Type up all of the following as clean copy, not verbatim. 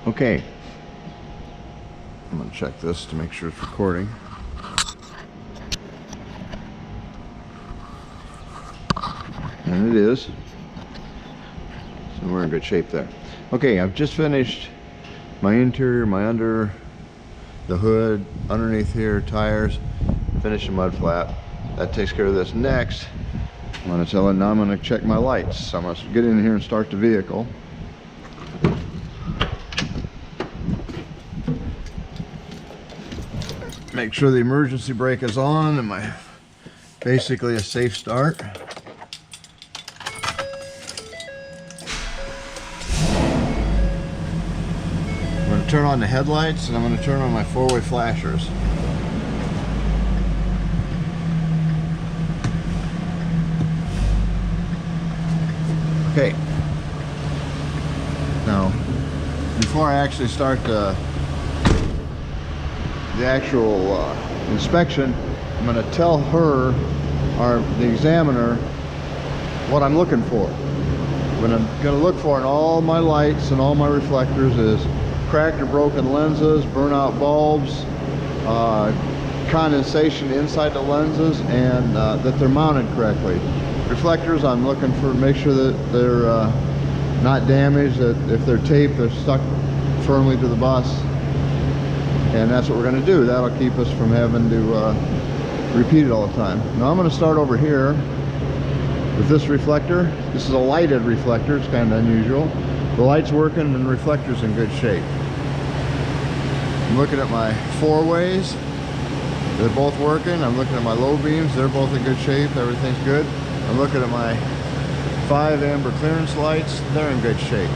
Okay, I'm gonna check this to make sure it's recording. And it is. So we're in good shape there. Okay, I've just finished my interior, my under the hood, underneath here, tires, finished the mud flap. That takes care of this. Next, I'm gonna tell it now I'm gonna check my lights. So I'm gonna get in here and start the vehicle. Make sure the emergency brake is on and my basically a safe start. I'm going to turn on the headlights and I'm going to turn on my four-way flashers. Okay. Now, before I actually start the actual inspection, I'm going to tell her, or the examiner, what I'm looking for. What I'm going to look for in all my lights and all my reflectors is cracked or broken lenses, burnout bulbs, condensation inside the lenses, and that they're mounted correctly. Reflectors, I'm looking for, make sure that they're not damaged, that if they're taped, they're stuck firmly to the bus. And that's what we're going to do. That'll keep us from having to repeat it all the time. Now I'm going to start over here with this reflector. This is a lighted reflector. It's kind of unusual. The light's working and the reflector's in good shape. I'm looking at my four ways. They're both working. I'm looking at my low beams. They're both in good shape. Everything's good. I'm looking at my 5 amber clearance lights. They're in good shape.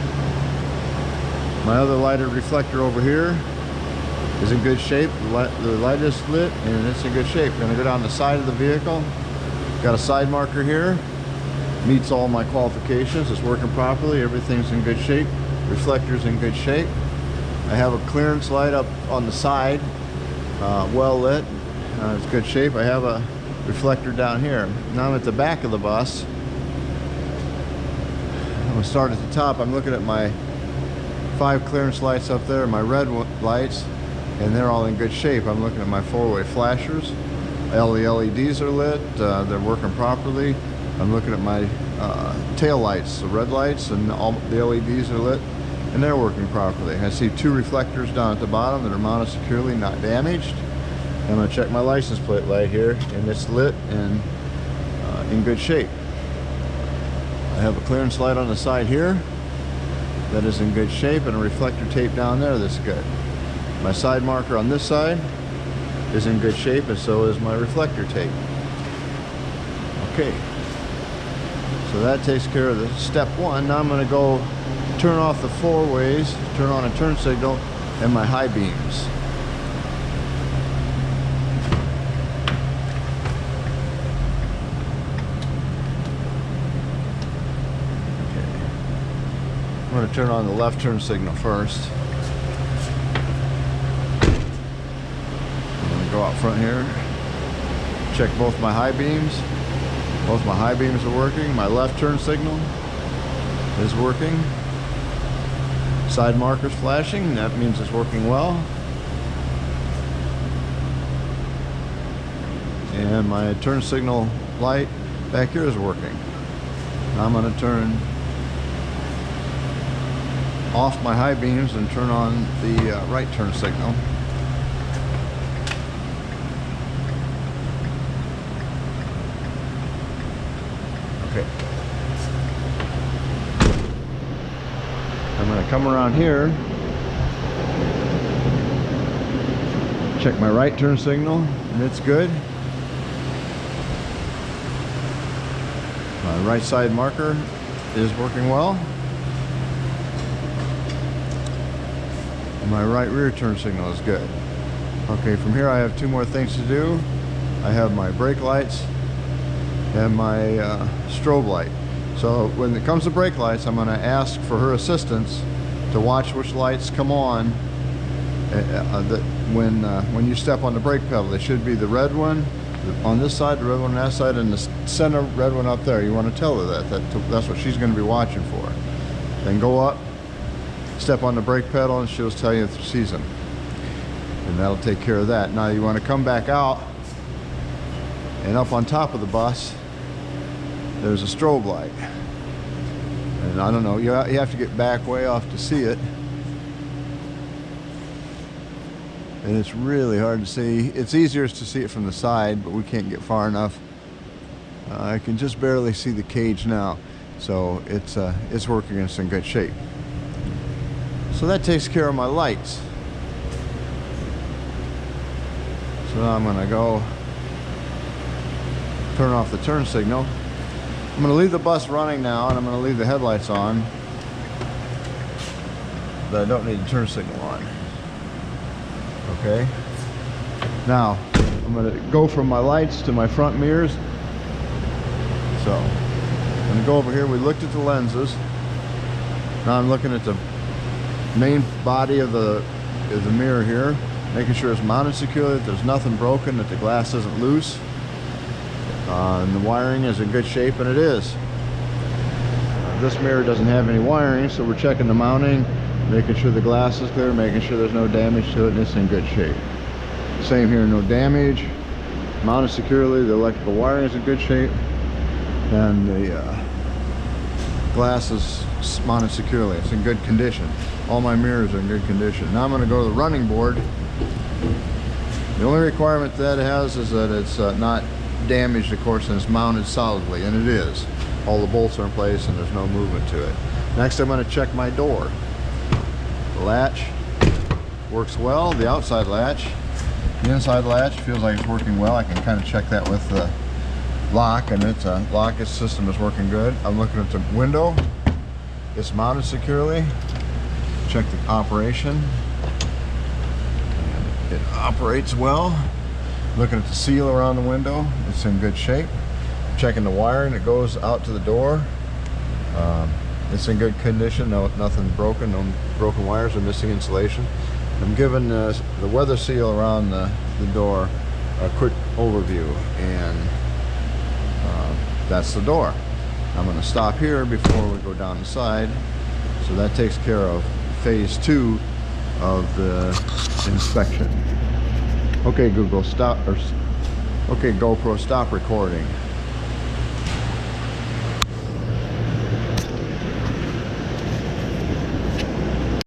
My other lighted reflector over here is in good shape. The light is lit and it's in good shape. I'm going to go down the side of the vehicle. Got a side marker here. Meets all my qualifications. It's working properly. Everything's in good shape. Reflector's in good shape. I have a clearance light up on the side, well lit. It's good shape. I have a reflector down here. Now I'm at the back of the bus. I'm going to start at the top. I'm looking at my 5 clearance lights up there, my red lights, and they're all in good shape. I'm looking at my four-way flashers. All the LEDs are lit. They're working properly. I'm looking at my tail lights, the red lights, and all the LEDs are lit, and they're working properly. I see 2 reflectors down at the bottom that are mounted securely, not damaged. I'm going to check my license plate light here, and it's lit and in good shape. I have a clearance light on the side here that is in good shape, and a reflector tape down there that's good. My side marker on this side is in good shape, and so is my reflector tape. Okay, so that takes care of the step 1. Now I'm going to go turn off the four ways, turn on a turn signal, and my high beams. I'm going to turn on the left turn signal first. I'm going to go out front here, check both my high beams. Both my high beams are working. My left turn signal is working. Side marker's flashing. That means it's working well. And my turn signal light back here is working. Now I'm going to turn off my high beams and turn on the right turn signal. Okay. I'm going to come around here, check my right turn signal, and it's good. My right side marker is working well. My right rear turn signal is good. Okay, from here I have 2 more things to do. I have my brake lights and my strobe light. So when it comes to brake lights, I'm going to ask for her assistance to watch which lights come on when you step on the brake pedal. They should be the red one on this side, the red one on that side, and the center red one up there. You want to tell her that's what she's going to be watching for. Then go up, step on the brake pedal and she'll tell you the season. And that'll take care of that. Now you want to come back out, and up on top of the bus there's a strobe light. And I don't know, you have to get back way off to see it. And it's really hard to see. It's easier to see it from the side, but we can't get far enough. I can just barely see the cage now. So it's working, it's in good shape. So that takes care of my lights. So now I'm gonna go turn off the turn signal. I'm gonna leave the bus running now, and I'm gonna leave the headlights on, but I don't need the turn signal on. Okay. Now, I'm gonna go from my lights to my front mirrors. So, I'm gonna go over here. We looked at the lenses. Now I'm looking at the main body of the mirror here, making sure it's mounted securely, that there's nothing broken, that the glass isn't loose, and the wiring is in good shape, and it is. This mirror doesn't have any wiring, so we're checking the mounting, making sure the glass is clear, making sure there's no damage to it, and it's in good shape. Same here, no damage, mounted securely, the electrical wiring is in good shape, and the glass is mounted securely. It's in good condition. All my mirrors are in good condition. Now I'm going to go to the running board. The only requirement that it has is that it's not damaged, of course, and it's mounted solidly, and it is. All the bolts are in place and there's no movement to it. Next, I'm going to check my door. The latch works well, the outside latch. The inside latch feels like it's working well. I can kind of check that with the lock, and its lock system is working good. I'm looking at the window. It's mounted securely. Check the operation. And it operates well. Looking at the seal around the window. It's in good shape. Checking the wiring that goes out to the door. It's in good condition. Nothing broken. No broken wires or missing insulation. I'm giving the weather seal around the door a quick overview, and that's the door. I'm going to stop here before we go down the side. So that takes care of phase 2 of the inspection. Okay, Google, stop, or okay, GoPro, stop recording.